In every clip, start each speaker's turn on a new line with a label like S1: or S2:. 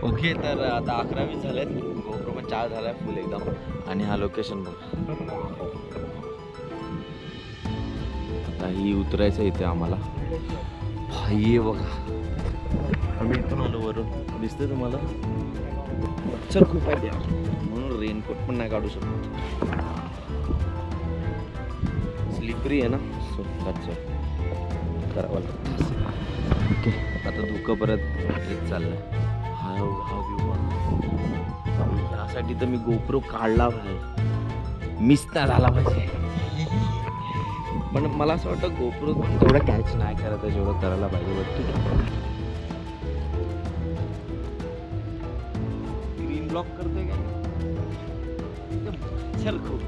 S1: Okay, तर आता 11:20 झालेत. गोप्रो पण चार्ज झालाय फुल एकदम. आणि हा लोकेशन बघ. आता ही उतरायचं इथे आम्हाला. भाई बघा, आम्ही इथून आलो वरून. दिसतंय तुम्हाला? मच्छर खूप आहे त्या, म्हणून रेनकोट पण नाही काढू शकत. स्लिपरी आहे ना, सो करावं लागतं. ओके, आता धुकं परत येत चाललंय. हा व्ह्यू बघा. यासाठी तर मी गोप्रो काढला पाहिजे, मिस नाही झाला पाहिजे. पण मला असं वाटतं गोप्रो पण तेवढं कॅच नाही करत आहे जेवढं करायला पाहिजे. बट ठीक आहे. स्क्रीन ब्लॉक करते काय चल. खूप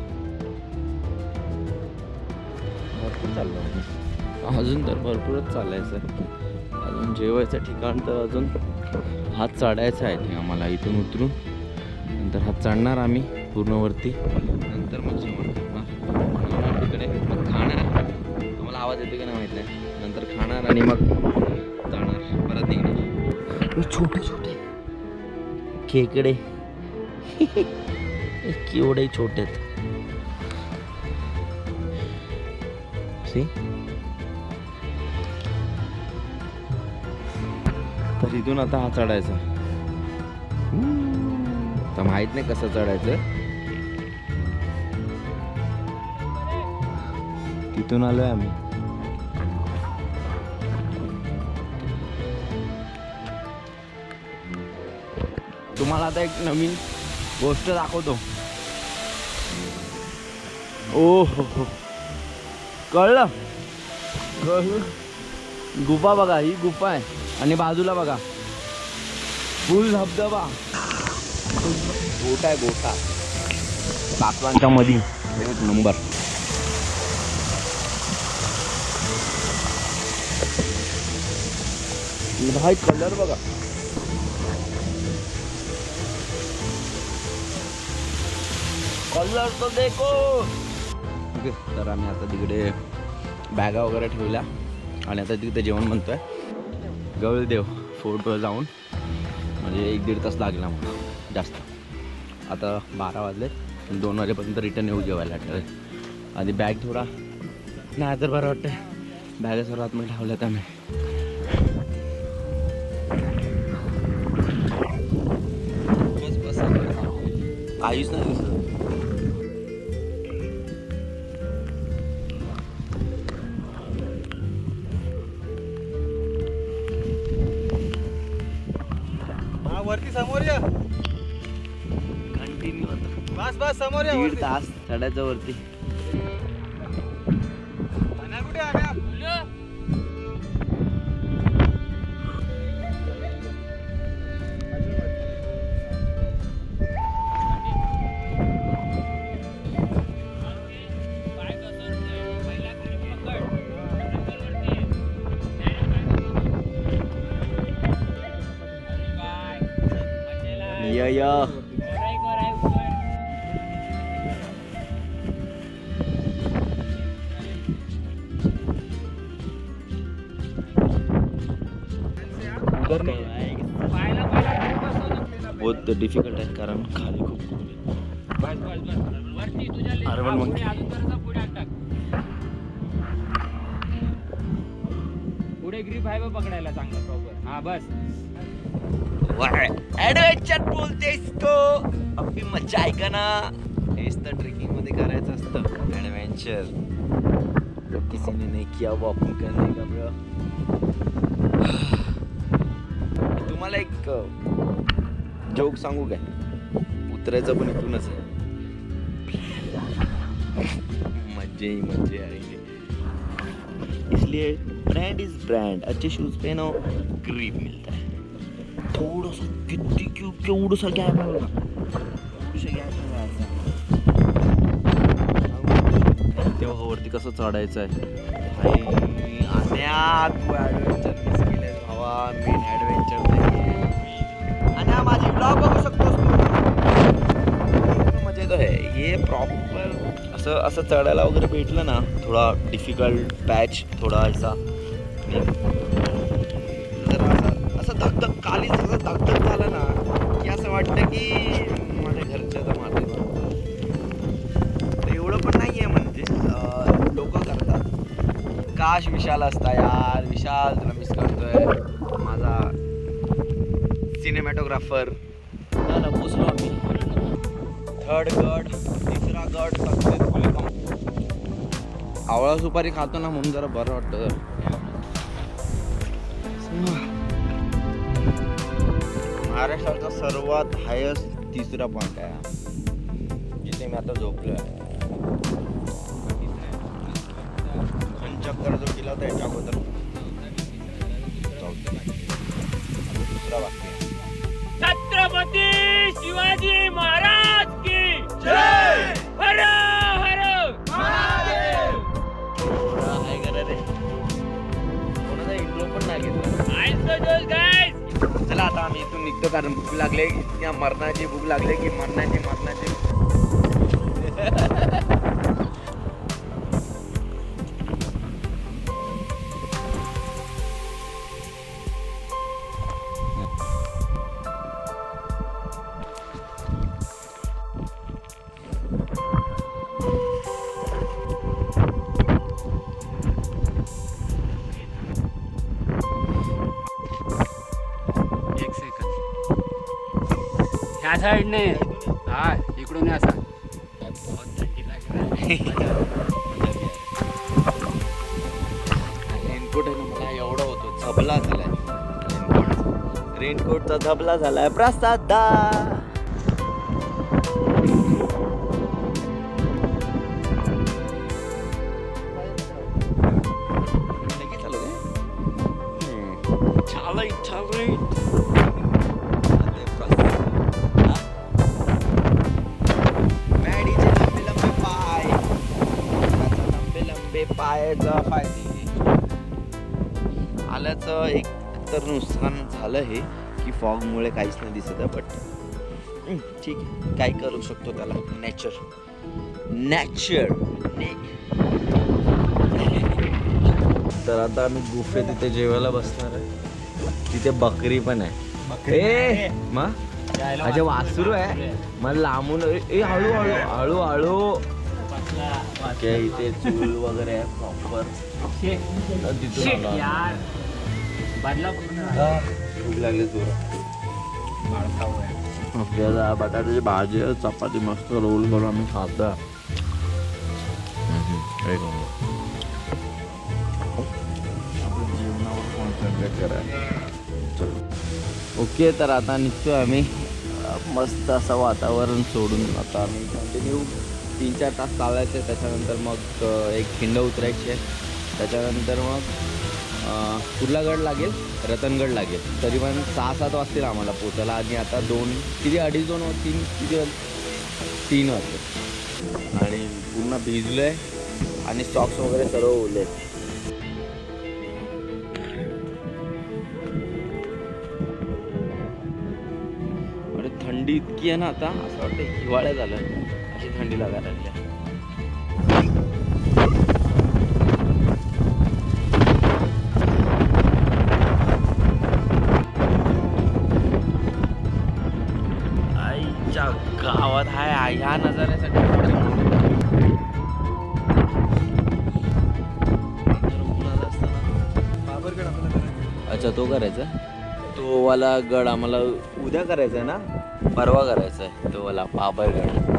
S1: भरपूर चाललं, अजून तर भरपूरच चालायचं. अजून जेवायचं ठिकाण तर अजून हात चढायचा आहे ते आम्हाला. इथून उतरून नंतर हात चढणार आम्ही पूर्णवरती. नंतर मग जेवण करणार तिकडे, मग खाणार. तुम्हाला आवाज येतो की नाही माहीत नाही. नंतर खाणार आणि मग जाणार परत निघणार. छोटे छोटे खेकडे केवढे छोटे आहेत. सी, तर इथून आता हा चढायचा. तर माहित नाही कसं चढायचं. तिथून आलोय आम्ही. तुम्हाला आता एक नवीन गोष्ट दाखवतो. ओ हो, कळलं? गुफा बघा, ही गुफा आहे. आणि बाजूला बघा फुल धबधबा. गोठा आहे, गोठा कासवांच्या मध्ये. एक नंबर. भाई कलर बघा. कलर तो देखो. ओके, तर आम्ही आता तिकडे बॅगा वगैरे ठेवल्या आणि आता तिथे जेवण बनतोय. गवळदेव फोर्टवर जाऊन म्हणजे 1-1.5 तास लागला मला जास्त. आता 12 वाजले, 2 वाजेपर्यंत रिटर्न येऊ जेवायला. आधी बॅग थोडा नाही तर बरं वाटतं. बॅगा सर्व आतमध्ये ठेवल्यात आम्ही. बस काहीच नाही दिसत.
S2: वरती समोर या.
S1: कंटिन्यू आता
S2: बस बस समोर या.
S1: 1.5 तास चढायचं वरती.
S2: कुठे आल्या?
S1: या बहुत डिफिकल्ट आहे कारण खाली खूप अर्बन मंकी.
S2: पुढे ग्रीप आहे पकडायला चांगला प्रॉपर. हा बस.
S1: ऍडव्हेंचर बोलतेस को. अभी मजा आहे का ना. हेच तर ट्रेकिंग मध्ये करायचं असतं, ऍडव्हेंचर. किसीने नाही किया वो आपण करणे का ब्रो. तुम्हाला एक जोक सांगू काय? उतरायचं पण इथूनच आहे. मजे आएंगे. इसलिए ब्रांड इज ब्रांड. अच्छे शूज पहनो, ग्रिप मिलता है. थोडंसं किती केवढंसं गॅप आहे बघा. तेव्हा वरती कसं चढायचं आहे. तू ॲडव्हेंचर मिस केलंय भावा. मेन ॲडव्हेंचर नाही. आणि माझी ब्लॉग बघू शकतोस तू. मजा येतो आहे ये प्रॉपर. असं चढायला वगैरे भेटलं ना, थोडा डिफिकल्ट पॅच थोडा असा जरा असं धगधग काली जसं धगधग झालं ना की माझ्या घरच्या मारते एवढं पण नाही आहे म्हणजे लोक करतात. काश विशाल असता यार. विशाल तुला मिस करतोय माझा सिनेमॅटोग्राफर. चला पोचलो आम्ही. थर्ड गड, तिसरा गड सक्सेसफुली. आवळा सुपारी खातो ना म्हणून जरा बरं वाटतं. महाराष्ट्राचा सर्वात हायस्ट तिसरा पॉईंट आहे जिथे मी आता झोपलोय. चक्कर जो केला होता याच्या अगोदर दुसरा बाकी.
S2: छत्रपती शिवाजी महाराज की जय. हर हर महादेव.
S1: काय करा रे कोणाचा इंट्रो पण नाही घेतला.
S2: आयसो गाइस.
S1: चला आता आम्ही इथून निघतो कारण भूक लागले. इतक्या मरणाची भूक लागली की मरणाची.
S2: एक सेकंद. ह्या साईडने हा इकडून असा.
S1: रेनकोट आहे ना मला एवढा होतो झबला झालाय. रेनकोटचा झबला झालाय. प्रसाद दा पायाचा फायदे आल्याचं एक तर नुकसान झालं हे की फॉगमुळे काहीच नाही दिसत आहे. बट ठीक आहे काय करू शकतो त्याला. नेचर. तर आता आम्ही गुफे तिथे जेवायला बसणार आहे. तिथे बकरी पण आहे. ए मा माझे वासरू आहे. मला लांबून हळू इथे चूल वगैरे आहे प्रॉपर. तिथून भूक लागली तुला. आपल्याला बटाट्याची भाजी चपाती मस्त रोल करून आम्ही खातो. जेवणावर कॉन्सन्ट्रेट करा. ओके तर आता निघतोय आम्ही. मस्त असं वातावरण सोडून आता आम्ही कंटिन्यू 3-4 तास चालायचे. त्याच्यानंतर मग एक खिंड उतरायची आहे. त्याच्यानंतर मग कुर्ला गड लागेल, रतनगड लागेल. तरी पण 6-7 वाजतील आम्हाला पोचायला. आणि आता 2-2:30 3 वाजते आणि पूर्ण भिजलो आहे आणि सॉक्स वगैरे सर्व ओले. अरे थंडी इतकी आहे ना आता असं वाटतं हिवाळ्या झालं अशी थंडी लागायला लागली. आईच्या गावात आहे ह्या नजाऱ्यासाठी. अच्छा तो करायचा. तो वाला गड आम्हाला उद्या करायचा आहे ना परवा करायचा आहे. तो वाला बाबरगड.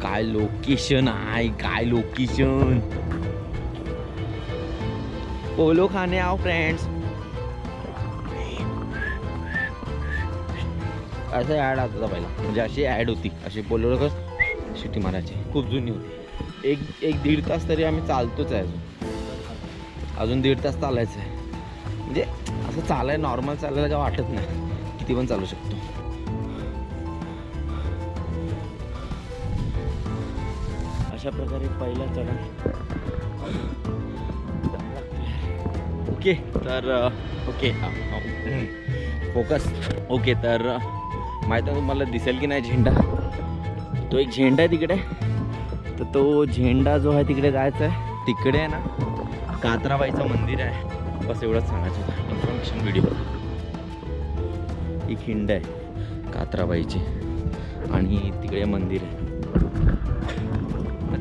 S1: काय लोकेशन आहे. काय लोकेशन. पोलो खाने आओ फ्रेंड्स. असं ॲड आता पहिला म्हणजे अशी ॲड होती. अशी पोलो लोक शिटी मारायची. खूप जुनी होती. एक 1-1.5 तास तरी आम्ही चालतोच आहे. अजून 1.5 तास चालायचं आहे. म्हणजे असं चालाय नॉर्मल चालायला काय वाटत नाही. किती पण चालू शकतो. अशा प्रकारे पहिला चढण ओके तर ओके फोकस. ओके तर माहीत आहे तुम्हाला दिसेल की नाही झेंडा, तो एक झेंडा आहे तिकडे. तर तो झेंडा जो आहे तिकडे जायचा आहे. तिकडे आहे ना कात्राबाईचं मंदिर आहे. बस एवढंच सांगायचं होतं इन्फॉर्मेशन व्हिडिओ. ही खिंड आहे कात्राबाईची आणि तिकडे मंदिर आहे.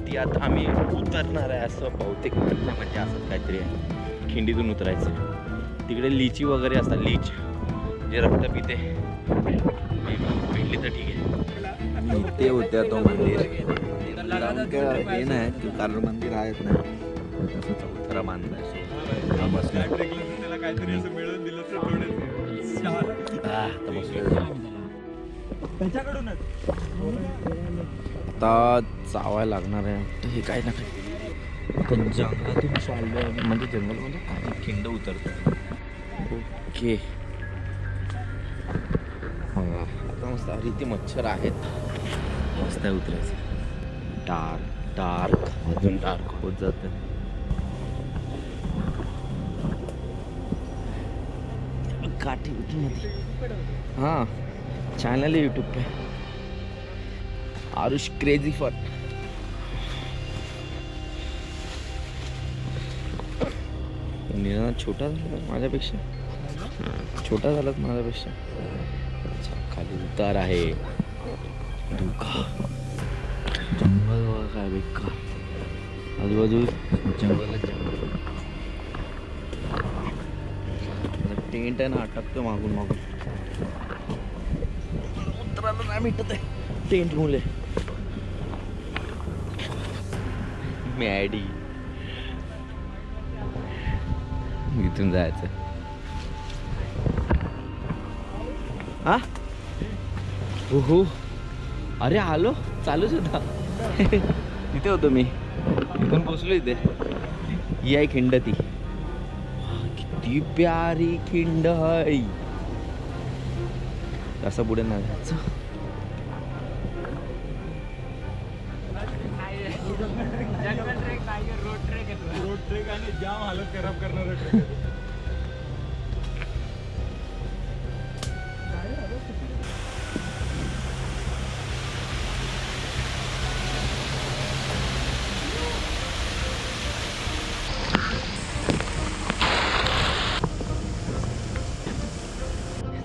S1: ती आता आम्ही उतरणार आहे असं बहुतेक म्हणणं, म्हणजे असंच काहीतरी आहे. खिंडीतून उतरायचं. तिकडे लिची वगैरे असतात, लीच जे रक्त पिते. भेटली तर ठीक आहे. इथे होत्या तो मंदिर हे नाही की कारण मंदिर आहेच नाही, तसं चौथरा बांधलाय. आता चावायला लागणार आहे हे काय ना काय. जंगलातून चाललं म्हणजे जंगलमध्ये काही खिंड उतरतो. ओके आता मस्त अरे इथे मच्छर आहेत. मस्त आहे उतरायचं. डार्क डार्क अजून डार्क होत जातं. काठी उठी मध्ये हां चैनल है यूट्यूब पे आरुष क्रेजी फन. निराना छोटा झाला माझ्यापेक्षा, छोटा झालाच माझ्यापेक्षा. अच्छा खाली उतार आहे. धोका जंगल बघा काय बेकार. आजूबाजू जंगलच जंगल. टेंट आहे ना अटकतो मागून मागून. उतरायला नाही भेटत आहे टेंट मुले. मॅडी इथून जायचं. हा हो अरे आलो चालूच होता. तिथे होतो मी, इथून पोचलो इथे. ही आहे खिंड ती. किती प्यारी खिंड आहे. असं पुढे नाही जायचं.
S2: रोड ट्रेक आणि जाम हालत खराब करणार ट्रेक.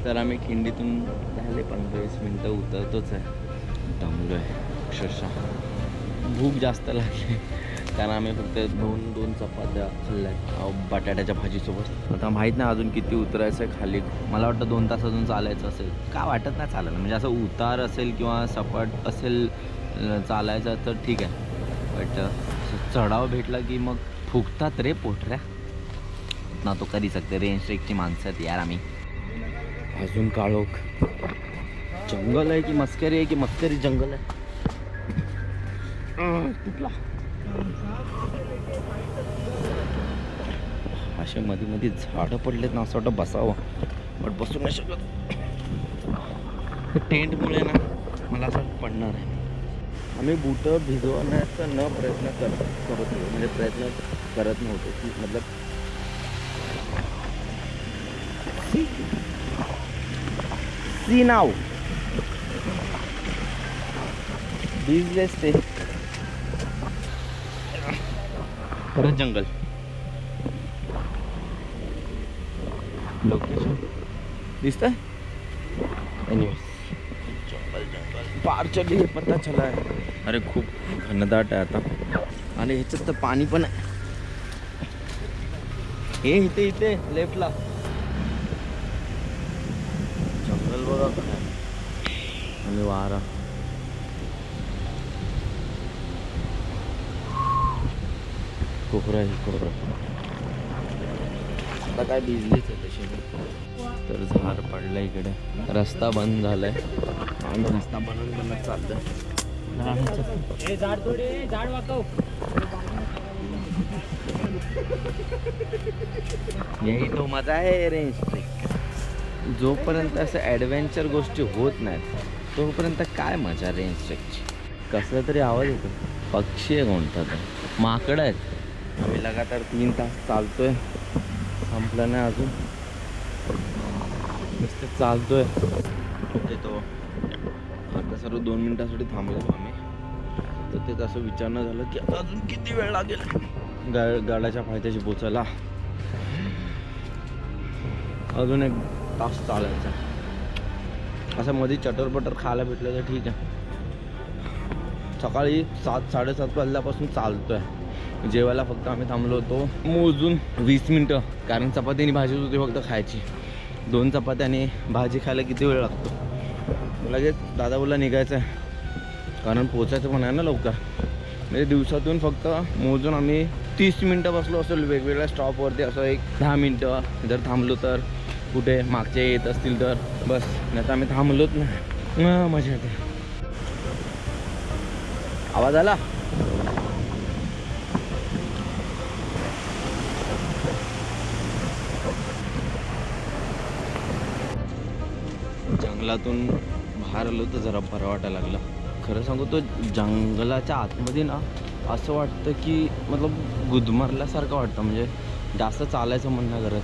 S1: तर आम्ही खिंडीतून झाले 15-20 मिनटं उतरतोच आहे. दमलो आहे अक्षरशः. भूक जास्त लागली कारण आम्ही फक्त दोन चपात्या खाल्ल्या बटाट्याच्या भाजीसोबत. आता माहीत नाही अजून किती उतरायचं आहे खाली. मला वाटतं 2 तास अजून चालायचं असेल. का वाटत नाही चालायला, म्हणजे असं उतार असेल किंवा सपाट असेल चालायचं तर ठीक आहे. बट चढाव भेटला की मग फुगतात रे पोटऱ्या ना. तो करी सकते. रेंज ट्रेकची माणसं आहेत यार आम्ही. अजून काळोख. जंगल आहे की मस्करी आहे की मस्करी जंगल आहे. कुठला असे मध्ये मध्ये झाडं पडलेत ना, असं वाटतं बसावं बट बसू नाही शकत. टेंटमुळे ना मला असं पडणार आहे. आम्ही बूटं भिजवण्याचा न प्रयत्न करत म्हणजे प्रयत्न करत नव्हतो की मतलब सी नाव भिजलेच ते. खरंच जंगल. लोकेशन दिसत आहे. एनिवेज जंगल जंगल पार चली हे पता चला आहे. अरे खूप घनदाट आहे आता आणि ह्याच्यात तर पाणी पण आहे. हे इथे इथे लेफ्टला जंगल बघा आणि वारा. कोपरा आहे कोपरा. आता काय भिजलीच आहे तशी. तर झाड पडलं इकडे. रस्ता बंद झालाय आणि रस्ता बनत चाललं. यही तो मजा आहे रेंज ट्रेक. जोपर्यंत असं ॲडव्हेंचर गोष्टी होत नाहीत तोपर्यंत काय मजा रेंज ट्रेकची. कसला तरी आवाज येतो. पक्षी आहे कोणता तर. माकडं आहेत. आम्ही लगातार 3 तास चालतोय संपला नाही अजून, नुसतं चालतोय. ओके, तो आता सर्व 2 मिनिटासाठी थांबलो आम्ही. तर तेच असं विचारणं झालं की आता अजून किती वेळ लागेल गाड्याच्या फायद्याशी पोचायला. अजून 1 तास चालायचा. असं मध्ये चटरपटर खायला भेटलं तर ठीक आहे. सकाळी 7-7:30 वाजल्यापासून चालतोय. जेवायला फक्त आम्ही थांबलो होतो मोजून 20 मिनटं, कारण चपाती आणि भाजीच होती फक्त खायची. 2 चपात्या आणि भाजी खायला किती वेळ लागतो. लगेच दादा बोलला निघायचं आहे, कारण पोचायचं पण आहे ना लवकर. म्हणजे दिवसातून फक्त मोजून आम्ही 30 मिनटं बसलो असेल वेगवेगळ्या स्टॉपवरती. असं 10 मिनटं जर थांबलो तर, कुठे मागचे येत असतील तर बस, नाही तर आम्ही थांबलोच नाही. मजा येते. आवाज आला. जंगलातून बाहेर आलो तर जरा बरं वाटायला लागलं. खरं सांगू तो जंगलाच्या आतमध्ये ना असं वाटतं की मतलब गुदमरल्यासारखं वाटतं. म्हणजे जास्त चालायचं मन नाही करत.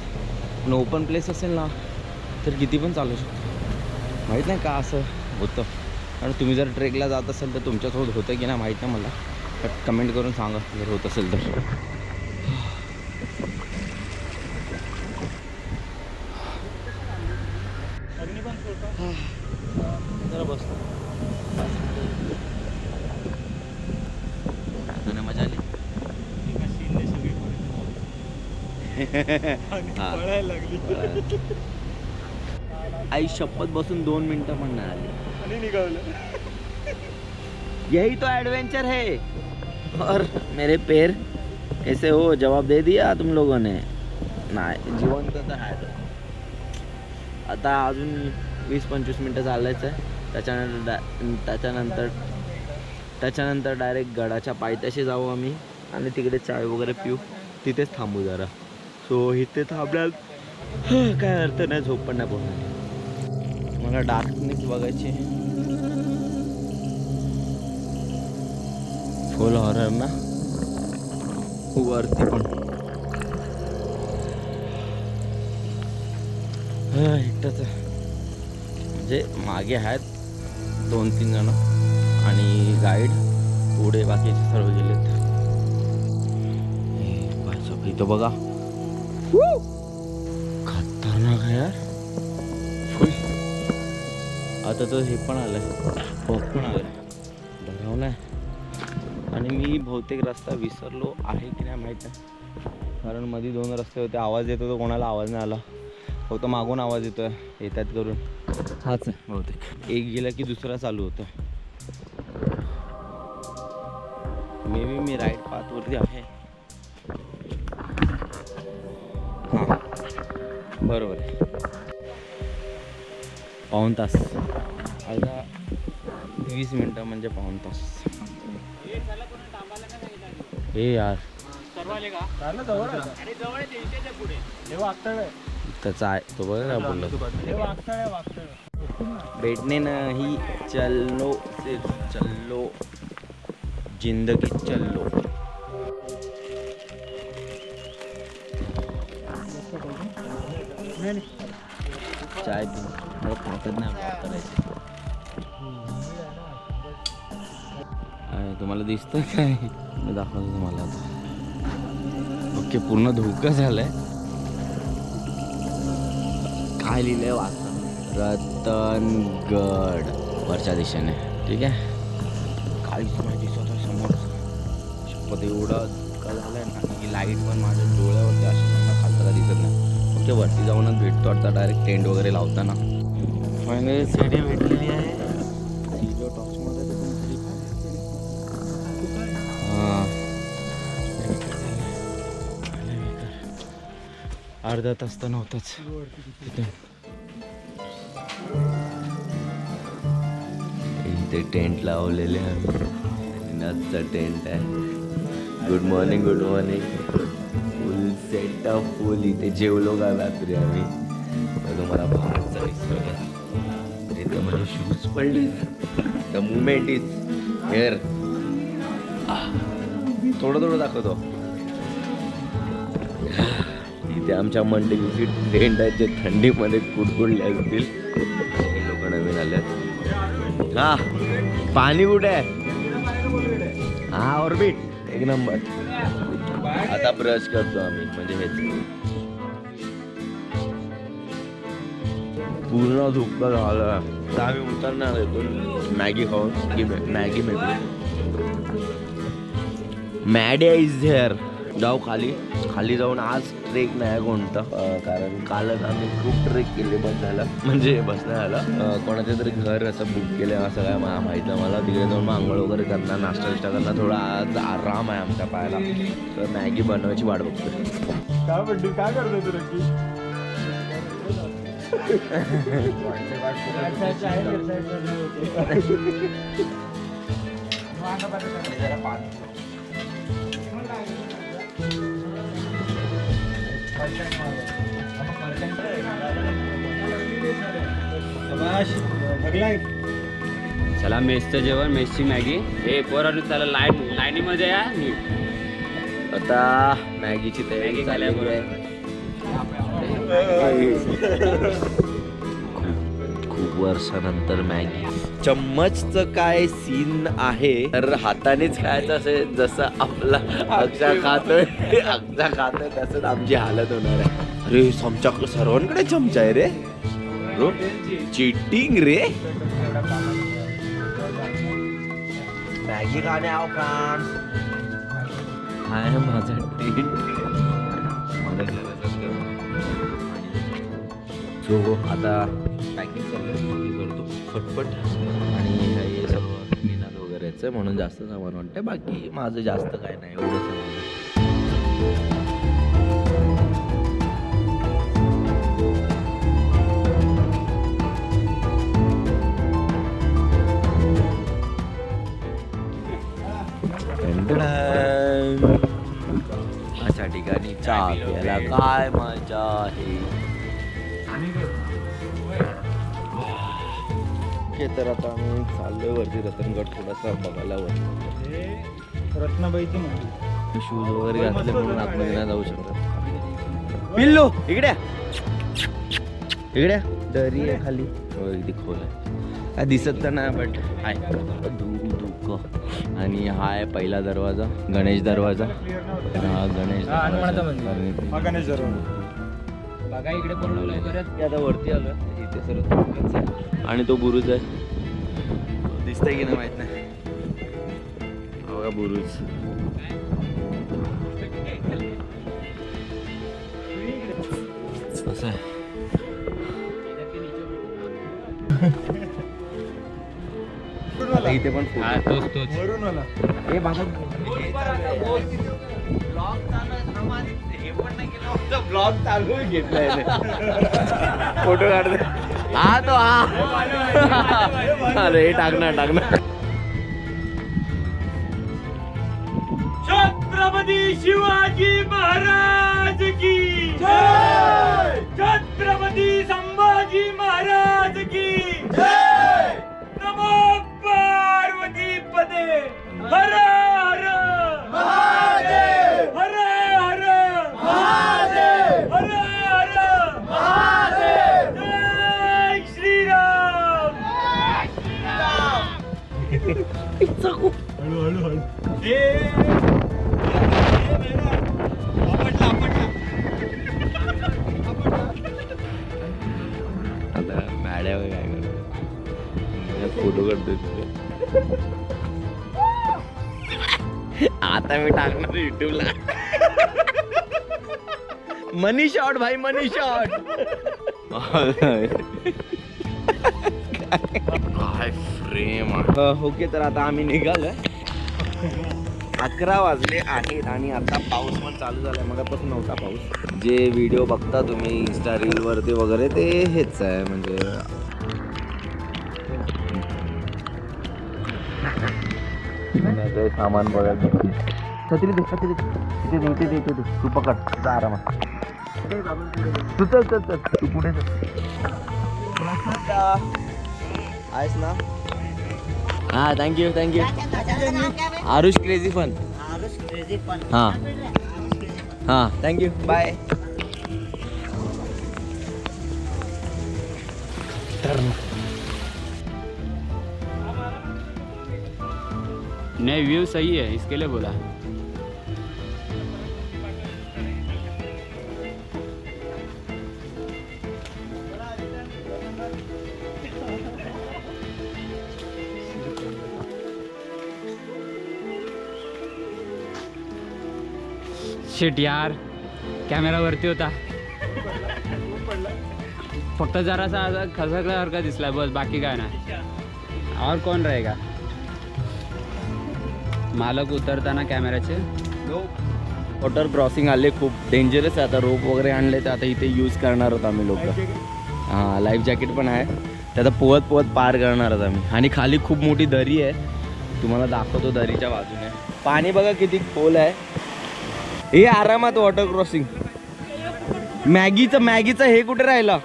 S1: पण ओपन प्लेस असेल ना तर किती पण चालू शकतो. माहीत नाही का असं होतं. आणि तुम्ही जर ट्रेकला जात असेल तर तुमच्यासोबत होतं की नाही माहीत नाही मला, बट कमेंट करून सांगा जर होत असेल तर. जरा बस, मजा आली. आई शपथ बसून 2 मिनिटं पण नाही आली आणि निघालं. यही तो एडवेंचर है. और मेरे पैर ऐसे हो जवाब दे दिया तुम लोगों ने. नाही जिवंत तर आहे. आता अजून 20-25 मिनटं चालायचं आहे. त्याच्यानंतर डायरेक्ट गडाच्या पायथ्याशी जाऊ आम्ही आणि तिकडे चाय वगैरे पिऊ. तिथेच थांबू जरा. सो इथे थांबल्यात काय अर्थ नाही, झोप पण नाही पडणार. मला डार्कनेस बघायची. फुल हॉरर ना वरती पण. एकटाच म्हणजे मागे आहेत 2-3 जण आणि गाईड. पुढे बाकीचे सर्व गेलेत. इथं बघा खतरनाक आहे यार. फुल. आता तर हे पण आलंय, पॉक पण आलंय. डरावलंय. आणि मी बहुतेक रस्ता विसरलो आहे की नाही माहीत नाही, कारण मध्ये 2 रस्ते होते. आवाज येत होता, कोणाला आवाज नाही आला. फक्त मागून आवाज येतोय येतात करून. हाच आहे बहुतेक. एक गेला की दुसरा चालू होतं. मे बी मी राईट पाथवरती आहे. हां बरोबर आहे. पाऊण तास. अर्धा 20 मिनटं म्हणजे पाऊण तास. हे यार त्याचा आहे तो बघा काय बोललो. बैठने नहीं चलो सिर्फ चलो जिंदगी चलो. चाय पी मला ताकद नाही करायची. तुम्हाला दिसतं काय? मी दाखवतो तुम्हाला आता. ओके पूर्ण धोका झालाय. काय लिहिलंय वाचता. रतनगड वरच्या दिशेने. ठीक आहे. काहीच नाही दिसत आहे समोर. शपथ एवढा का झालाय ना की लाईट पण माझ्या डोळ्यावरती अशी खालता का दिसत नाही. ओके वरती जाऊनच भेटतो आता डायरेक्ट टेंट वगैरे लावताना. फायनली सीडी भेटलेली आहे. सीडी टॉप्समध्ये अर्धा तास तर नव्हताच तिथे. इथे टेंट लावलेले आहे. नसचा टेंट आहे. Good morning good morning. फुल सेटअप फुल. इथे जेवलो का रात्री आम्ही. तुम्हाला बाहेरचा दिसतो. इथे म्हणजे शूज पडले. The movement is hair. थोडं दाखवतो. इथे आमच्या मंडळीची ट्रेंड आहे जे थंडीमध्ये कुडकुडले असतील. हे लोक नवीन आले. हा पाणी कुठे आहे? हा ऑर्बिट एक नंबर. आता ब्रश करतो आम्ही म्हणजे हेच पूर्ण धुक्क झालं. तर आम्ही उतरणार येतो मॅगी खाऊन की मॅगी मॅडी इज हेअर. जाऊ खाली जाऊन आज ट्रेक नाही कोणता कारण कालच आम्ही खूप ट्रेक केले बस झालं म्हणजे बस नाही झालं. कोणाचं तरी घर असं बुक केलं असं काय मला माहीत नाही. मला तिकडे जाऊन मग आंघोळ वगैरे करणार नाश्ता विष्टा करणार थोडा आज आराम आहे आमच्या पायाला. तर मॅगी बनवायची वाट बघतो.
S3: काय करतो तू नक्की?
S2: चला मेसचं जेवण मेसची मॅगी. हे पोरांनी चला लाईनीमध्ये या नीट.
S1: आता मॅगीची तयारी झाल्यामुळे खूप वर्षानंतर मॅगी. चम्मचचं काय सीन आहे तर हातानेच खायचं असेल जसं आपला अक्षा खातोय तसंच आमची हालत होणार आहे. अरे चमचा सर्वांकडे चमचा आहे रे. चिटिंग रे. मॅगी खाणे आव फ्रान्स हाय माझा टेंट. सो आता पॅकिंग करतो फटफट आणि हे सगळं निनाद वगैरेचं म्हणून जास्त सामान वाटतं. बाकी माझं जास्त काय नाही एवढं सामान. अशा ठिकाणी चहा प्यायला काय मजा आहे. तर आता आम्ही चाललोय वरती रतनगड थोडासा बघायला वर.
S3: रत्नाबाईची मंदिर.
S1: शूज वगैरे घातले म्हणून आतमध्ये नाही जाऊ शकत. पिल्लो इकडे दरी आहे खाली अगदी खोल आहे. काय दिसत तर नाही बट हाय धुक. आणि हा आहे पहिला दरवाजा गणेश दरवाजा. हा गणेश
S2: बघा इकडे बनवलंय बरं.
S1: आता वरती आलो इथे सर्व आणि तो बुरुज आहे दिसतंय की नाही माहित नाही. बघा बुरुज. कसं आहे इथे पण
S2: तोच
S3: वरून आला.
S1: हे बघा ब्लॉग चालू घेतलाय फोटो काढते. हा तो अरे टाकणार.
S2: छत्रपती शिवाजी महाराज की जय. छत्रपती संभाजी महाराज की जय. नमो पार्वती पदे. हर हर महादेव. हर हर महादेव. हर हर महादेव. जय श्रीराम.
S3: हळू.
S1: आता मॅड्या काय करतो फोटो काढतोय. आता मी टाकणार युट्यूबला. मनी शॉट भाई मनी शॉट. काय फ्रेम. ओके तर आता आम्ही निघालोय. 11 वाजले आहेत आणि आता पाऊस पण चालू झालाय. मगापासून नव्हता पाऊस. जे व्हिडिओ बघता तुम्ही इंस्टा रील वरती वगैरे ते हेच आहे म्हणजे सामान बघायला. छत्री दे तू पकड आरामात. तू चल तू पुढे आहेस ना. हा थँक्यू आरुष क्रेझी फन. हां थँक्यू बाय.
S2: नहीं व्यू सही है इसके लिए बोला। शिट यार कॅमेरा वरती होता, फक्त जरासा खसखसल्यासारखा दिसला बस, बाकी काय नाही। और कौन रहेगा? मालक उतरताना कॅमेऱ्याचे।
S1: वॉटर क्रॉसिंग आले, खूप डेंजरस आहे। आता रोप वगैरे आणले तर आता इथे यूज करणार आहोत आम्ही लोक। हां लाईफ जॅकेट पण आहे, ते आता पोहत पोहत पार करणार आहोत आम्ही। आणि खाली खूप मोठी दरी आहे, तुम्हाला दाखवतो दरीच्या बाजूने। पाणी बघा किती खोल आहे। हे आरामात वॉटर क्रॉसिंग। मॅगीचं हे कुठे राहिलं?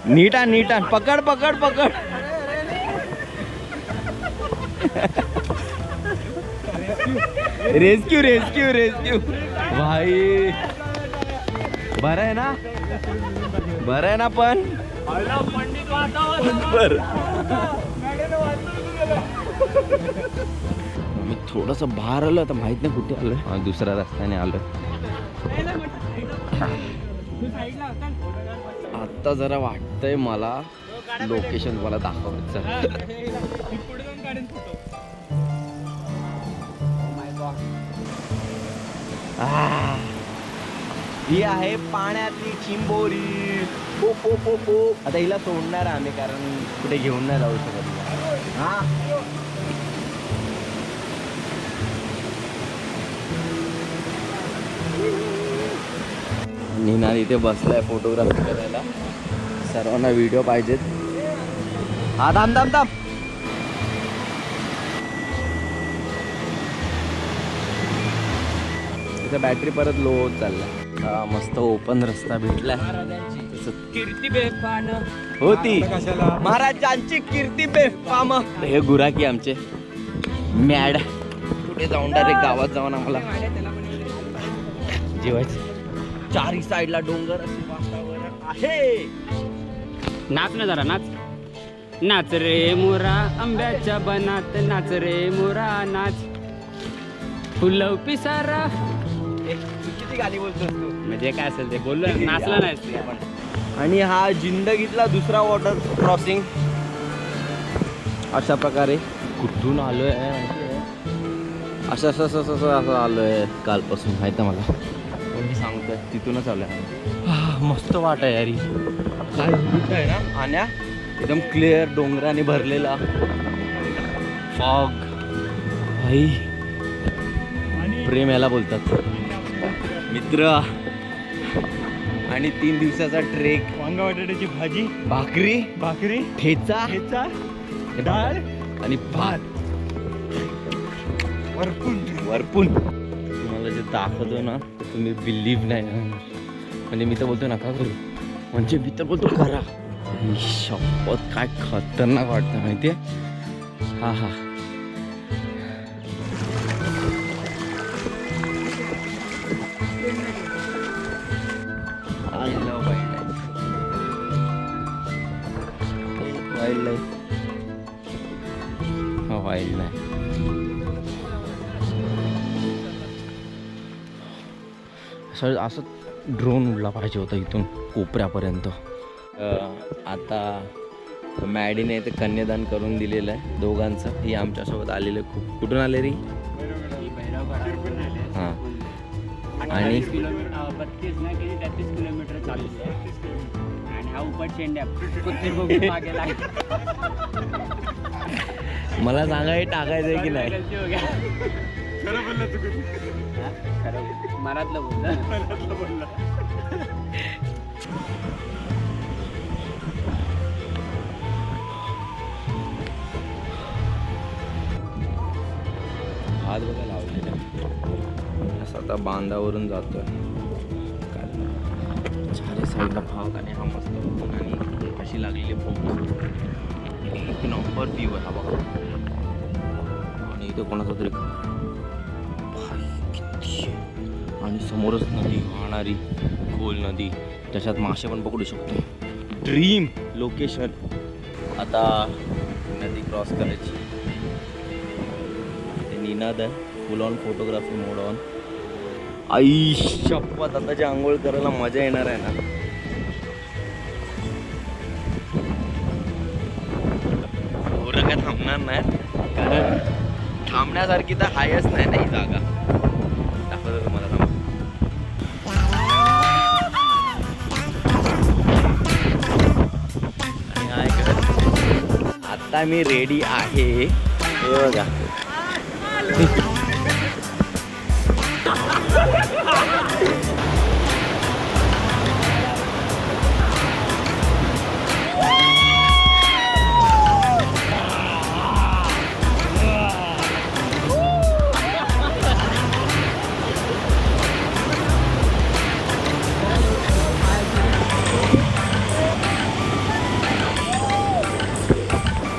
S1: नीट आण पकड पकड पकड। रेस्क्यू रेस्क्यू रेस्क्यू भाई, बरं आहे ना? बरं आहे ना? पण मी थोडंसं बाहेर आलो, आता माहित नाही कुठे आलोय। हा दुसऱ्या रस्त्याने आलोय। आता जरा वाटतंय मला लोकेशन मला दाखवायचं। ही आहे पाण्यातली चिंबोरी। पो पो पो पो। आता हिला सोडणार आम्ही, कारण कुठे घेऊन नाही जाऊ शकत। हा निनाल इथे बसलाय फोटोग्राफी करायला, सर्वांना व्हिडिओ पाहिजेत। हा थांब थांब थांब। इथे बॅटरी परत लो होत चालला। हा मस्त ओपन रस्ता भेटला।
S2: कीर्ती बेफान
S1: होती महाराजांची कीर्ती बेफाम। हे गुराकी आमचे मॅड, कुठे जाऊन डायरेक्ट गावात जाऊन आम्हाला जेवायचं। चारी साईडला डोंगर असे वातावरण आहे।
S2: नाच ना जरा, नाच नाच रे मोरा आंब्याच्या बनात, नाच रे मोरा नाच, फुलव पिसारा।
S1: किती गाणी बोलतोस तू?
S2: म्हणजे काय असेल ते बोललो, नाचला नाही आपण।
S1: आणि हा जिंदगीतला दुसरा वॉटर क्रॉसिंग अशा प्रकारे। कुठून आलोय असं आलोय कालपासून, माहिती आहे मला, कोणी सांगतोय तिथूनच आलोय। मस्त वाट आहे यारी, काय रूट आहे ना आण्या, एकदम क्लिअर डोंगराने भरलेला फॉग भाई, प्रेम याला बोलतात मित्र। आणि 3 दिवसाचा ट्रेक,
S3: वांगा बटाट्याची भाजी, भाकरी
S1: ठेचा
S3: डाळ
S1: आणि भात वरपून। तुम्हाला जे दाखवतो ना ते तुम्ही बिलीव्ह नाही करणार। म्हणजे मी तर बोलतो नका करू, म्हणजे मी तर बोलतो करा। ही शपथ काय खतरनाक वाटतं माहितीये। हा हा वाईल्ड लाईफ, हा वाईल्ड लाईफ। असं ड्रोन उडला पाहिजे होता इथून कोपऱ्यापर्यंत। आता मॅडीने ते कन्यादान करून दिलेलं आहे दोघांचं। ही आमच्यासोबत आलेलं खूप। कुठून आले रे? हां आणि
S2: 32 नाही 33 किलोमीटर चालू आहे। आणि हा उपट शेंड्या कुत्ते बघून मागे लागला।
S1: मला सांगा हे टाकायचं की नाही?
S3: खरं बोलला तू,
S2: खरं मनातलं बोलला।
S1: हात बघा लावलेला असं। आता बांधावरून जातोय, चारी साईडला भाग आणि हा मस्त बघून आणि अशी लागलेली फोटो, एक नंबर व्ह्यू आहे हा बघा। आणि इथे कोणाचा तरी किती, आणि समोरच नदी वाहणारी खोल नदी, त्याच्यात मासे पण पकडू शकतो। Dream location. आता नदी क्रॉस करायची. ते निनाद आहे, full on photography mode on. आई शपथ, आता जे आंघोळ करायला मजा येणार आहे ना. एवढं काय थांबणार नाही, कारण थांबण्यासारखी तर हायच नाही ना ही जागा. दाखवतो तुम्हाला थांबा. आणि हाय कर, आता मी रेडी आहे. हे बघा,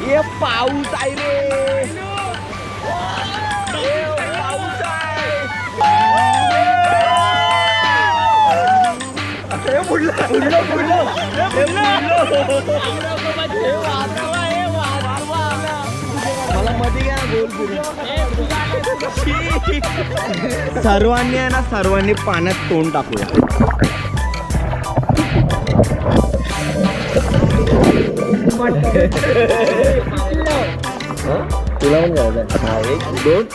S1: ये पाऊस आहे रे. पाऊस आहे. मला मध्ये घ्या गोल. सर्वांनी आहे ना, सर्वांनी पाण्यात तोंड टाकूया. तुला पण जायचं आहे. 1 2.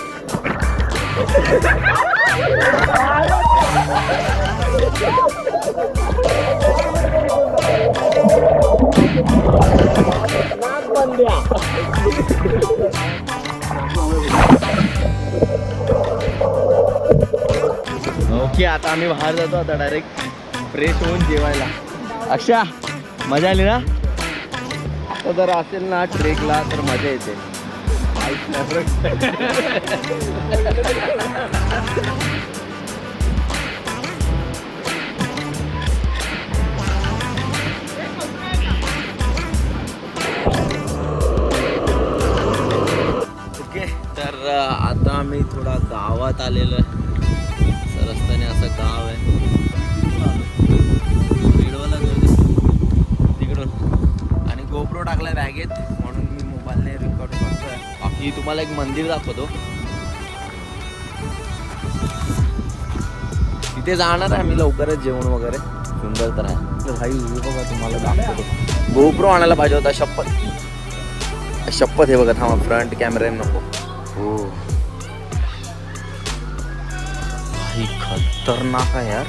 S1: ओके, आता आम्ही बाहेर जातो. आता डायरेक्ट फ्रेश होऊन जेवायला. अक्षा, मजा आली ना? तर जर असेल ना ट्रेकला तर मजा येते. ओके, तर आता आम्ही थोडा गावात आलेलो आहे. रस्त्याने असं गाव आहे. तिकडून गोप्रो टाकलाय बॅगेत, म्हणून मी मोबाईलने रेकॉर्ड करतोय. बाकी तुम्हाला एक मंदिर दाखवतो. तिथे जाणार आहे आम्ही लवकरच, जेवण वगैरे सुंदर तर आहे. भाई हे बघा, तुम्हाला दाखवतो. गोप्रो आणायला पाहिजे होता. शपथ हे बघा. थांबा, फ्रंट कॅमेरा नको. हो भाई, खतरनाक आहे यार.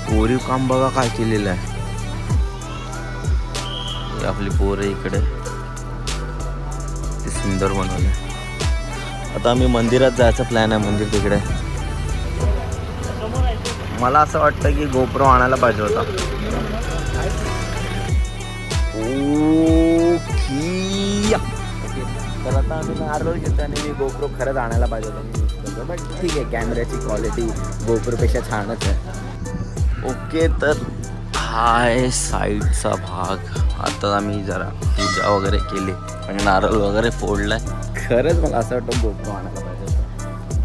S1: कोरीव काम बघा काय केलेलं आहे. आपली पोर इकडे, ते सुंदर बनवलं. आता आम्ही मंदिरात जायचा प्लॅन आहे. मंदिर तिकडे. मला असं वाटतं की गोप्रो आणायला पाहिजे होता. तर आता आम्ही नारळ घेतो आणि मी गोप्रो खरंच आणायला पाहिजे होता. बट ठीक आहे, कॅमेऱ्याची क्वालिटी गोप्रोपेक्षा छानच आहे. ओके, तर हाय साईडचा भाग. आता आम्ही जरा पूजा वगैरे केली आणि नारळ वगैरे फोडलाय. खरंच मला असं वाटतं गोप्रो आणायला पाहिजे होता,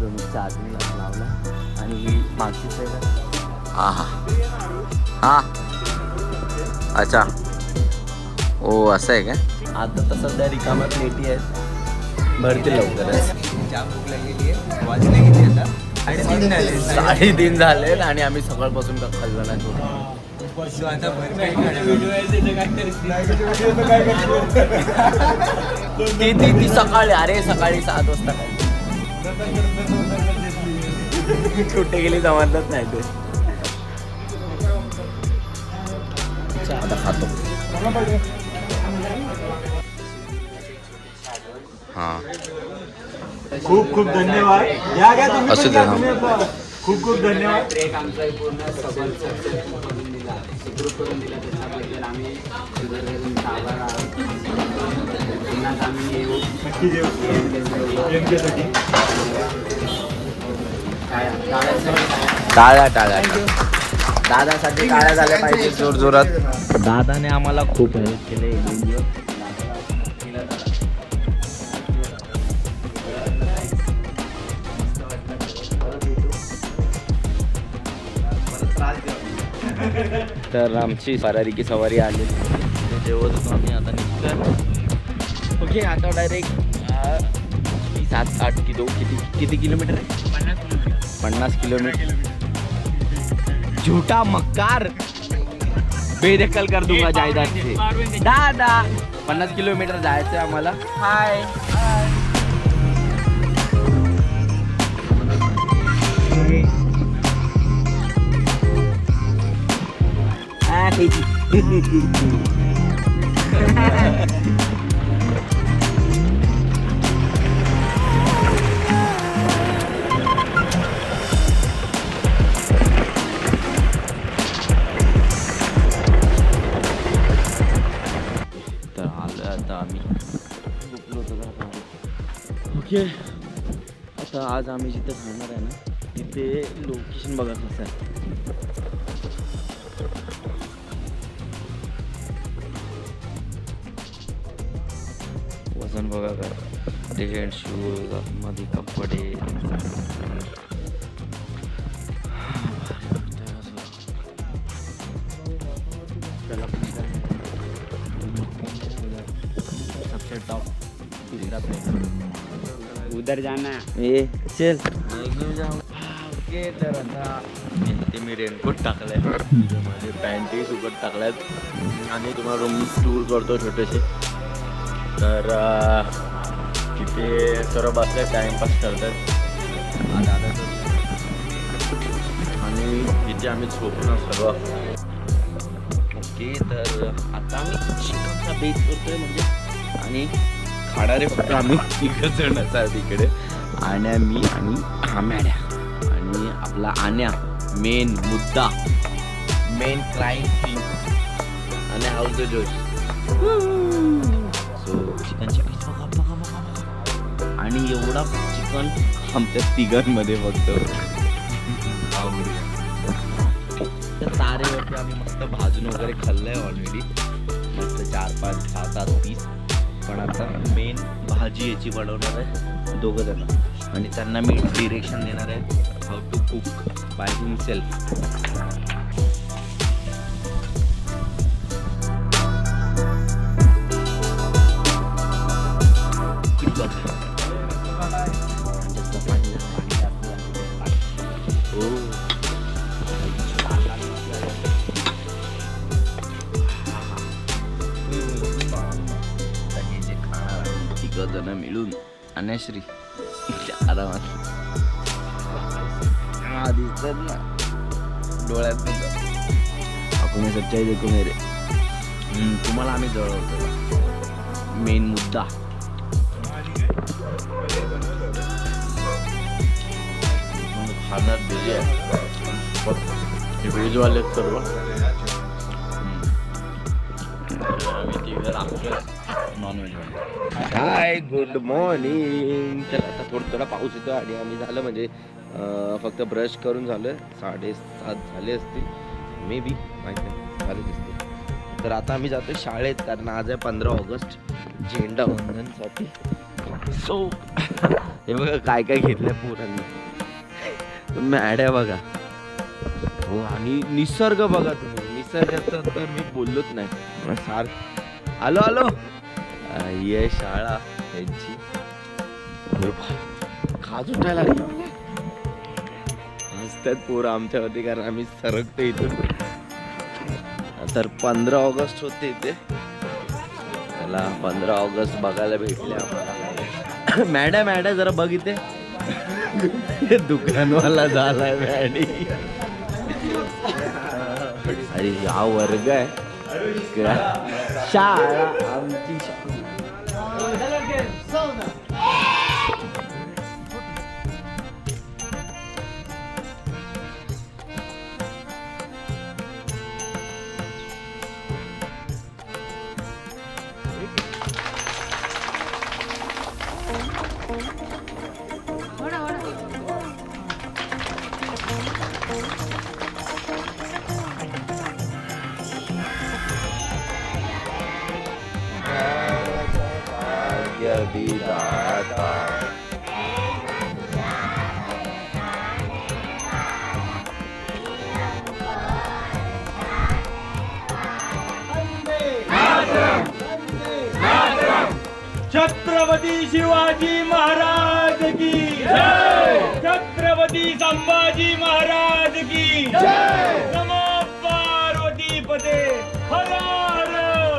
S1: जो मी चार्जिंगला लावला. आणि मागची साईड. हां हां हां, अच्छा. ओ असं आहे का? आता तर सध्या रिकाम्यात नेटी आहेत, भरतील लवकरच. 3:30 झाले आणि आम्ही सकाळपासून का खाल्लं नाही. ती सकाळी, अरे सकाळी 7 वाजता कुठे गेली जमातच नाही ते. आता खातो. हां,
S3: खूप खूप धन्यवाद. या घ्या तुम्ही.
S1: असू दे.
S3: खूप खूप धन्यवाद.
S2: ट्रेक आमचा पूर्ण सफल सक्सेसफुल करून दिला, सुखरूप करून दिला. त्याच्याबद्दल आम्ही आभार आहोत. पुन्हा आम्ही येऊ.
S3: नक्की जेवण्यासाठी.
S1: टाळ्या दादासाठी टाळ्या झाल्या पाहिजे जोर जोरात. दादाने आम्हाला खूप हेल्प केले. तर आमची बारारी की सवारी आली. जेवत होतो आम्ही आता निघतोय. ओके आता डायरेक्ट 7-8 किलो किती किलोमीटर आहे? 50 किलोमीटर. झूठा मक्कार बेदखल कर दूंगा जायदाद से. दादा 50 किलोमीटर जायचं आहे आम्हाला. हाय तर आलोय आता आम्ही. झोपलो होतो का? ओके आता आज आम्ही जिथे राहणार आहे ना तिथे लोकेशन बघा कसं आहे. वजन बघा का, टेंट शूज मध्ये कपडे. सबसे टॉप तिसरा प्लेस
S2: उधर जाना.
S1: ए चल ओके. तर आता इथे मी रेनकोट टाकलाय, माझे पॅन्टी सुकट टाकल्यात आणि तुम्हाला रूम टूर करतो छोटेसे. तर तिथे सर्व बसले टाइमपास करतात आणि तिथे आम्ही झोपणार सर्व. ओके तर आता आम्ही चिकनचा बेत करतोय म्हणजे आणि खाणारे फक्त आम्ही 3 जणच आहे तिकडे. आण्या, मी आणि मॅड्या आणि आपला आण्या मेन मुद्दा, मेन क्राईम सीन आणि हाऊस द जोश. सो चिकनची पीस बघा आणि एवढा चिकन आमच्या तिघांमध्ये फक्त. त्या तारेवरती आम्ही मस्त भाजून वगैरे खाल्लंय ऑलरेडी, मस्त 4-5-6-7 पीस. पण आता मेन भाजी याची बनवणार आहे 2 जण आणि त्यांना मी डिरेक्शन देणार आहे how to cook by himself. जण मिळून अनश्री आरामात दिसतात ना डोळ्यात आपण मी सच्चाई देखो मेरे. तुम्हाला आम्ही जळवतो मेन मुद्दा. खाणार बिझी आहे व्हेजवाले सर्व. आम्ही तिघं लागतो नॉनव्हेजवाले. Hi good morning. तर आता थोडा पाऊस येतो आणि आम्ही झालं म्हणजे फक्त ब्रश करून झालं 7:30 झाले असतील मे बी, माहीत नाही झालेच असतील. तर आता आम्ही जातो शाळेत कारण आज आहे 15 ऑगस्ट झेंडा वंदनसाठी. सो हे बघा काय काय घेतलंय पोरांनी. मॅड्या बघा हो आणि निसर्ग बघा तुम्ही. निसर्गाचं तर मी बोललोच नाही. आलो ये शाळा यांची. खाज उठायला लागली हसतात पोरं आमच्यावरती कारण आम्ही सरकतो इथून. तर 15 ऑगस्ट होते इथे. त्याला 15 ऑगस्ट बघायला भेटले आम्हाला. मॅड्या जरा बघ इथे दुकानवाला झालाय मॅडी. अरे हा वर्ग आहे शाळा आमची. विधाता
S3: छत्रपती शिवाजी महाराज की जय, छत्रपती संभाजी महाराज की जय, नमो पार्वती पते, हर हर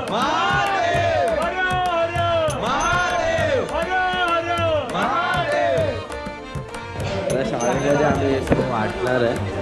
S3: महादेव, हर हर महादेव, हर हर महादेव.
S1: आता शाळेमध्ये आम्ही हे सर्व वाटणार आहे.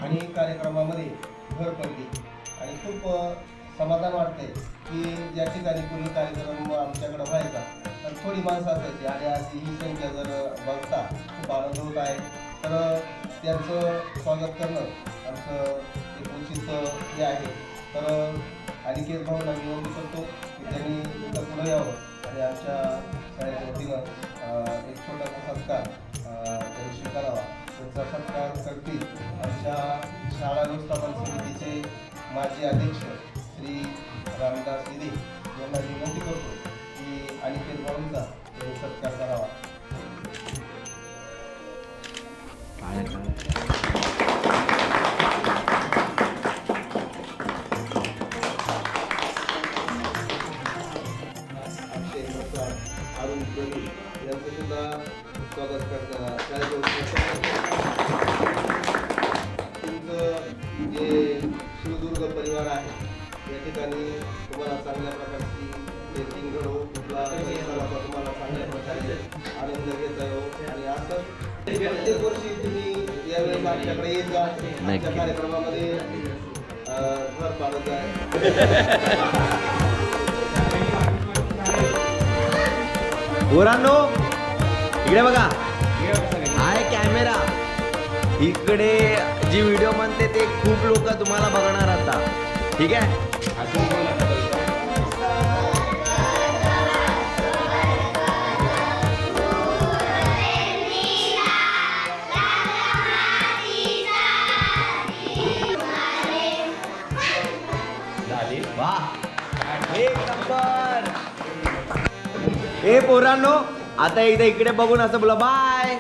S4: आणि कार्यक्रमामध्ये भर पडली आणि खूप समाधान वाटते की ज्या ठिकाणी पूर्वी कार्यक्रम आमच्याकडे व्हायचा तर थोडी माणसं असायची आणि आज ही संख्या जर बघता खूप आनंद होत आहे. तर त्यांचं स्वागत करणं आमचं एक उचित हे आहे. तर अनिकेत भाऊंना विनंती करतो की त्यांनी इथं पुढे यावं आणि आमच्या शाळेच्या वतीनं एक छोटासा सत्कार त्यांनी स्वीकारावा. त्यांचा सत्कार करतील आमच्या शाळा व्यवस्थापन समितीचे माजी अध्यक्ष श्री रामदास इदे यांना विनंती करतो की अनिकेत भाऊंचा सत्कार करावा. अक्षय प्रसाद, अरुण प्रवी यांचं सुद्धा स्वागत करतात. तुमचं जे शिवदुर्ग परिवार आहे या ठिकाणी तुम्हाला चांगल्या प्रकारची टेस्टिंग घडो, कुठला परिसराचा तुम्हाला चांगल्या प्रकारे आनंद घेता येऊ आणि असं प्रत्येक वर्षी तुम्ही यावेळेस आमच्याकडे येत जा. आमच्या कार्यक्रमामध्ये भर पाडत आहे.
S1: पोरांनो इकडे बघा, हाय कॅमेरा. इकडे जी व्हिडिओ म्हणते ते खूप लोक तुम्हाला बघणार आता, ठीक आहे. वाह, एक नंबर. ए पोरांनो, आता एकदा इकडे बघून असं बोला बाय.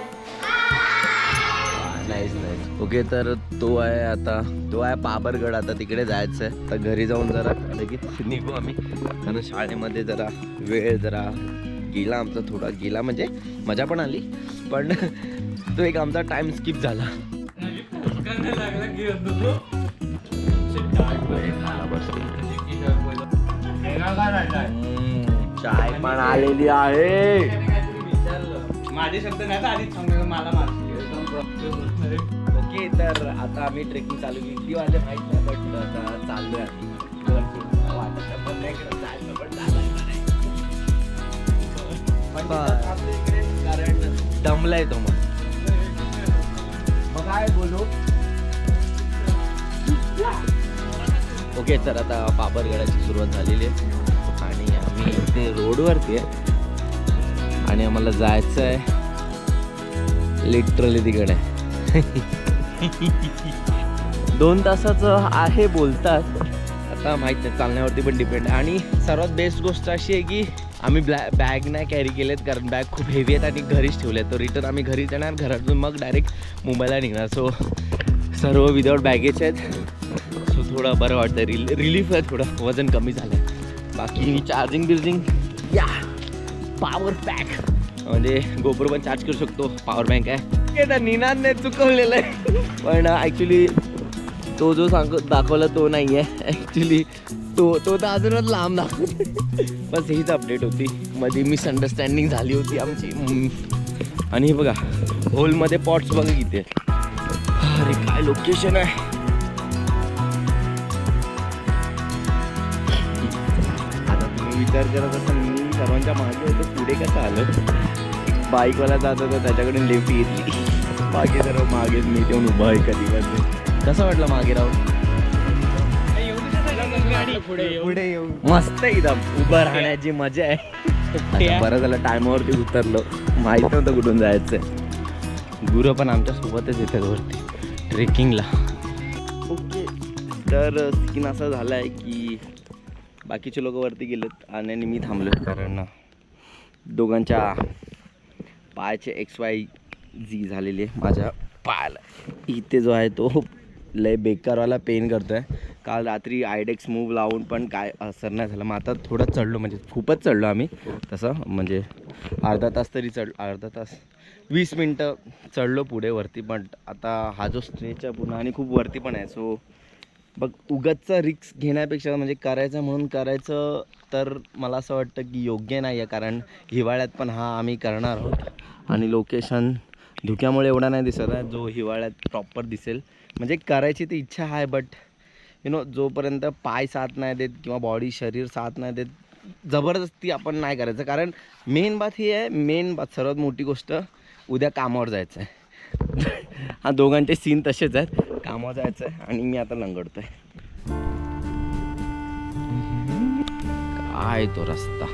S1: Nice nice. ओके, तर तो आहे पाबरगड. आता तिकडे जायचं आहे. तर घरी जाऊन जरा लगेच निघू आम्ही, कारण शाळेमध्ये जरा वेळ गेला आमचा, थोडा गेला म्हणजे मजा पण आली, पण तो एक आमचा टाइम स्किप झाला. चाय पण आलेली आहे.
S3: माझे शब्द नाही तर आधीच सांगतो मला
S1: ओके, तर आता आम्ही ट्रेकिंग चालू केली. किती वाजले माहित नाही, बट आता चाललोय कारण दमलाय तो. मग काय बोलू. ओके, तर आता पाबरगडाची सुरुवात झालेली आहे आणि आम्ही इथे रोडवरती आहे आणि आम्हाला जायचं आहे लिटरली तिकडे. 2 तासाचं आहे बोलतात, आता माहीत नाही, चालण्यावरती पण डिपेंड. आणि सर्वात बेस्ट गोष्ट अशी आहे की आम्ही बॅग नाही कॅरी केलेत, कारण बॅग खूप हेवी आहेत आणि घरीच ठेवले आहेत. तो रिटर्न आम्ही घरीच येणार, घरातून मग डायरेक्ट मुंबईला निघणार. सो सर्व विदाऊट बॅगेज आहेत. सो थोडं बरं वाटतं, रिलीफ आहे, थोडं वजन कमी झालं आहे. बाकी चार्जिंग या पॉवर पॅक म्हणजे गोप्रो पण चार्ज करू शकतो, पॉवर बँक आहे. तर निनादने चुकवलेलं आहे, पण ॲक्च्युली तो जो दाखवला तो नाही आहे. ॲक्च्युली तो तर अजूनच लांब दाखवतो. बस हीच अपडेट होती, मध्ये मिसअंडरस्टँडिंग झाली होती आमची. आणि बघा होलमध्ये पॉट्स बघा किती. अरे काय लोकेशन आहे. विचार करत असं मी सर्वांच्या मागे होतो, पुढे कसं आलं. बाईकवाला जात होता, त्याच्याकडून लेफ्ट घेतली, बाकी सर्व मागेच मी येऊन उभा आहे. कधी कसं वाटलं मागे राहून.
S2: पुढे येऊ.
S1: मस्त एकदम उभं राहण्याची मजा आहे. आता बरं झालं टायमावरती उतरलो, माहित नव्हतं कुठून जायचंय. गुरं पण आमच्या सोबतच येतात वरती ट्रेकिंगला. ओके, तर सीन असा झाला आहे की बाकीचे लोक वरती गेलेत आणि मी थांबलो कारण दोघांच्या पायाचे XYZ झालेली आहे माझ्या पायाला. इथे जो आहे तो लय बेकारवाला पेन करतो आहे. काल रात्री आयडेक्स मूव लावून पण काय असर नाही झाला. मग आता थोडंच चढलो, म्हणजे खूपच चढलो आम्ही तसं, म्हणजे अर्धा तास तरी अर्धा तास 20 मिनटं चढलो पुढे वरती. पण आता हा जो स्ट्रेच आहे पुन्हा आणि खूप वरती पण आहे. सो बघ उगाचचा रिस्क घेण्यापेक्षा म्हणजे करायचं म्हणून करायचं तर मला असं वाटतं की योग्य नाही आहे. कारण हिवाळ्यात पण हा आम्ही करणार आहोत आणि लोकेशन धुक्यामुळे एवढा नाही दिसत आहे जो हिवाळ्यात प्रॉपर दिसेल. म्हणजे करायची ती इच्छा आहे, बट जोपर्यंत पाय साथ नाही देत किंवा बॉडी शरीर साथ नाही देत जबरदस्ती आपण नाही करायचं. कारण मेन बात ही आहे, सर्वात मोठी गोष्ट उद्या कामावर जायचं आहे. हा दोघांचे सीन तसेच आहेत, कामावर जायचं आहे आणि मी आता लंगडतोय. काय तो रस्ता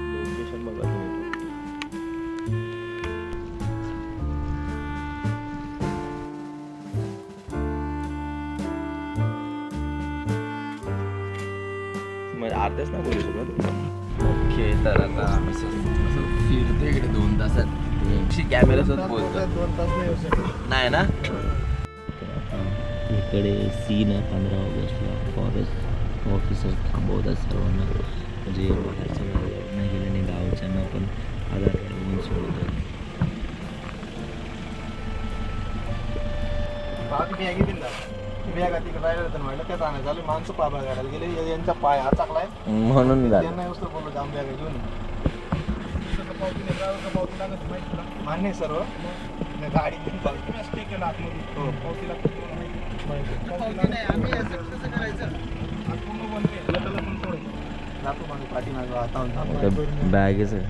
S1: लोकेशन बघत नाही. अर्ध्याच नाही बोलू शकत. ओके, तर आता फिरतो इकडे 2 तासात कॅमेऱ्यासोबत बोलतो.
S4: 2 तास नाही येऊ शकत.
S1: नाही ना. इकडे सीन आहे 15 ऑगस्टला. फॉरेस्ट ऑफिसर थांबवतात सर्वांना, म्हणजे बाहेरच्या गावाला नाही गेल्याने गावच्यांना पण आधार कार्ड म्हणून सोडतात.
S3: माणसं पाय बघायला गेले, यांचा पाय हा चाकलाय
S1: म्हणून मी
S3: त्यांना बोललो जाम बॅग घेऊन मान्य सर्व गाडी
S1: बॅगच आहे.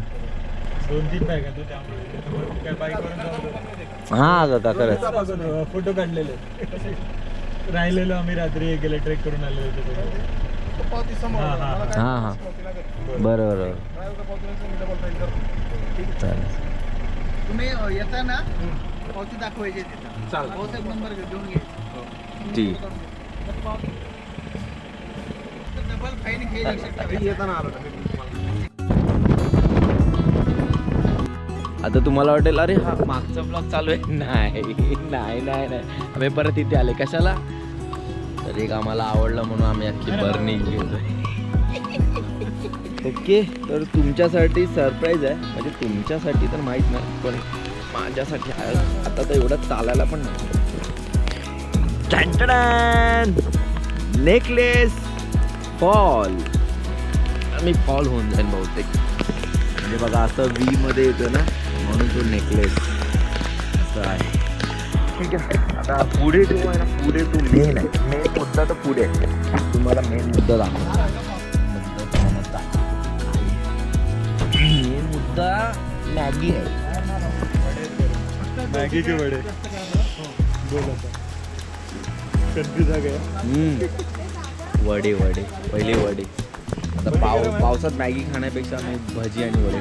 S3: 2-3 बॅग आहे त्यामुळे
S1: हां काका खरंच
S3: फोटो काढलेले राहिलेलो आम्ही रात्री गेले ट्रेक करून आलेलो होतो.
S1: हां हां बरं चालेल.
S4: तुम्ही येताना पावती दाखवायची तिथं नंबर घेऊन घ्यायचा.
S1: ठीक.
S4: डबल फाईन घ्यायची
S3: येताना आलो.
S1: आता तुम्हाला वाटेल अरे हा मागचा ब्लॉग चालू आहे. नाही आम्ही परत इथे आले कशाला, तर एक आम्हाला आवडलं म्हणून आम्ही अख्खी बर्निंग घेतोय. ओके, तर तुमच्यासाठी सरप्राईज आहे. म्हणजे तुमच्यासाठी तर माहीत नाही, पण माझ्यासाठी आहे. आता तर एवढं चालायला पण नाही. Necklace fall. मी फॉल होऊन जाईल बहुतेक. म्हणजे बघा असं V मध्ये येतो ना, म्हणून तो नेकलेस असं आहे. ठीक आहे, आता पुढे टू आहे ना, पुढे टू मेन आहे. मेन मुद्दा तर पुढे आहे. तुम्हाला मेन मुद्दा दाखवतो. मेन मुद्दा मॅगी आहे.
S3: मॅगीचे वडे बोल आता कन्फ्यूज आहे काय.
S1: वडे पहिले वडे. आता पावसात मॅगी खाण्यापेक्षा आम्ही भजी आणि वडे.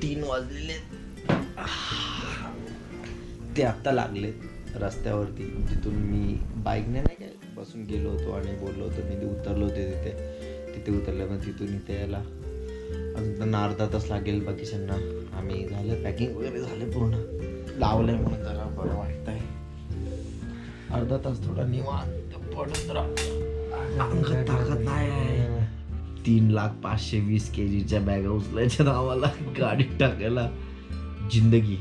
S1: 3 वाजलेले ते आत्ता लागलेत रस्त्यावरती. तिथून मी बाईकने नाही काय बसून गेलो होतो आणि बोललो होतो मी उतरलो होते तिथे उतरलं. मग तिथून इथे यायला अजून त्यांना अर्धा तास लागेल. बाकीच्यांना आम्ही झालं पॅकिंग वगैरे झाले पूर्ण, लावलंय म्हणून जरा बरं वाटतंय. अर्धा तास थोडा निवांत पडत अंगात ताकद नाही. 3,520 kgच्या बॅगा उचलायच्या आम्हाला गाडीत टाकायला. जिंदगी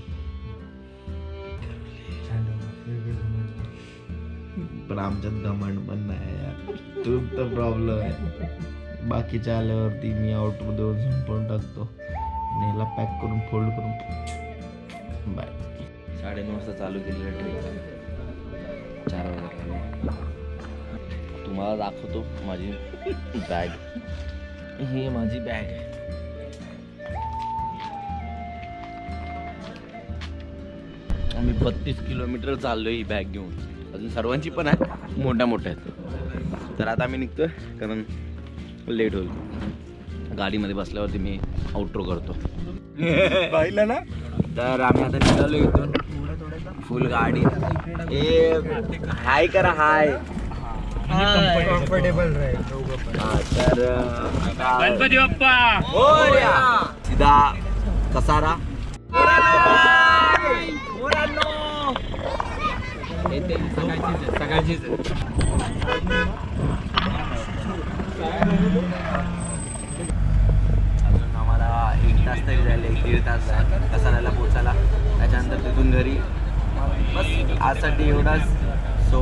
S1: पण आमच्यात घमंड पण नाही यार, तोच तर प्रॉब्लेम आहे. बाकीच्या आल्यावरती मी आउटर देऊन संपवून टाकतो आणि ह्याला पॅक करून फोल्ड करून बाय. 9:30 वाजता चालू केलेलं ट्रेक 4 वाजता. तुम्हाला दाखवतो माझी बॅग. ही माझी बॅग आहे. आम्ही 32 किलोमीटर चाललोय ही बॅग घेऊन. अजून सर्वांची पण आहे, मोठ्या आहेत. तर आता आम्ही निघतोय कारण लेट होईल. गाडीमध्ये बसल्यावरती मी आउट्रो करतो.
S3: पाहिलं ना
S1: तर आम्ही आता निघालो इथून फुल गाडी. हाय करा हाय.
S3: कम्फर्टेबल राहील
S1: तर
S2: गणपती बाप्पा
S1: सीधा कसारा.
S2: सकाळचीच
S1: अजून आम्हाला 1 तास तरी झाले, 1-1.5 तास झाले कसाऱ्याला पोचायला. त्याच्यानंतर तिथून घरी. बस आजसाठी एवढाच. सो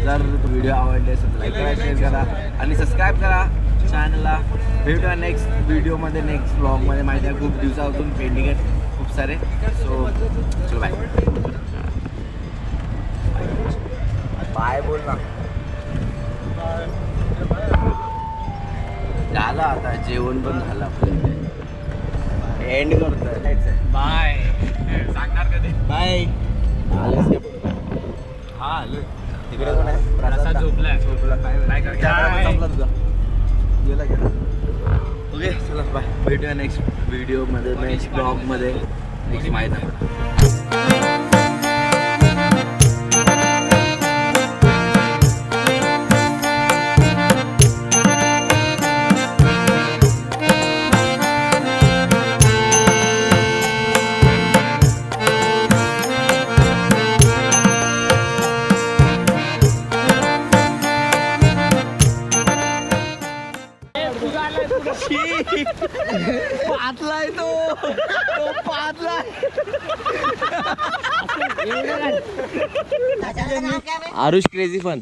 S1: जर व्हिडिओ आवडले असेल तर लाईक करा, शेअर करा आणि सबस्क्राईब करा चॅनलला. भेटूया नेक्स्ट व्हिडिओमध्ये, नेक्स्ट ब्लॉगमध्ये. माहिती आहे खूप दिवसापासून पेंडिंग आहेत खूप सारे. सो चलो बाय बाय बोल ना. झालं आता जेवण पण झालं आपलं. एंड करतोय.
S2: बाय सांगणार कधी
S3: बाय.
S1: हा आलो. तिकडे कोण आहे?
S2: प्रसाद झोपलाय.
S1: काय
S2: काय?
S1: संपला तुझा गेला गेला. ओके चला बाय. भेटूया नेक्स्ट व्हिडिओमध्ये, नेक्स्ट ब्लॉगमध्ये, नेक्स्ट माहिती. पाचलाय तो पाचलाय. Aarush crazy fun.